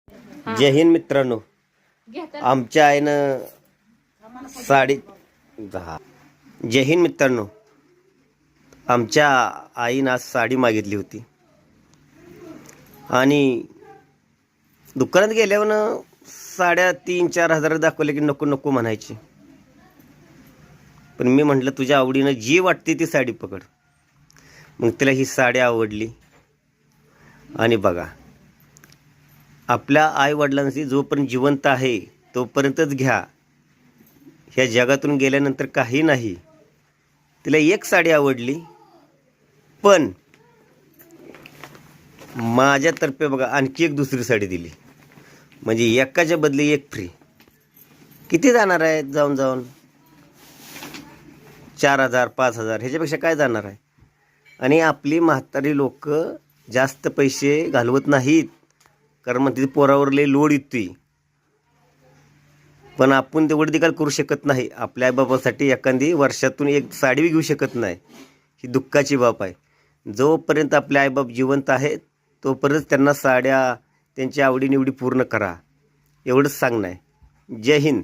जय हिंद मित्रांनो. आमच्या आईनं साडी जय हिंद मित्रांनो. आमच्या आईनं आज साडी मागितली होती आणि दुकानात गेल्यावर साड्या 3-4 हजार दाखवले की नको नको म्हणायची. पण मी म्हटलं तुझ्या आवडीनं जी वाटते ती साडी पकड. मग तिला ही साडी आवडली. आणि बघा, आपल्या आईवडिलांशी जोपर्यंत जिवंत आहे तोपर्यंतच घ्या. ह्या जगातून गेल्यानंतर काही नाही. तिला एक साडी आवडली, पण माझ्यातर्फे बघा आणखी एक दुसरी साडी दिली. म्हणजे एकाच्या बदली एक फ्री. किती जाणार आहे जाऊन 4,000 5,000 ह्याच्यापेक्षा काय जाणार आहे. आणि आपली म्हातारी लोक जास्त पैसे घालवत नाहीत, कारण मग तिथे पोरावर लई लोड येतोय. पण आपण तेवढं देखील करू शकत नाही. आपल्या आईबाबासाठी एखादी वर्षातून एक साडी घेऊ शकत नाही. ही दुःखाची बाब आहे. जोपर्यंत आपले आईबाप जिवंत आहेत तोपर्यंत त्यांना साड्या त्यांच्या आवडीनिवडी पूर्ण करा, एवढंच सांगणं आहे. जय हिंद.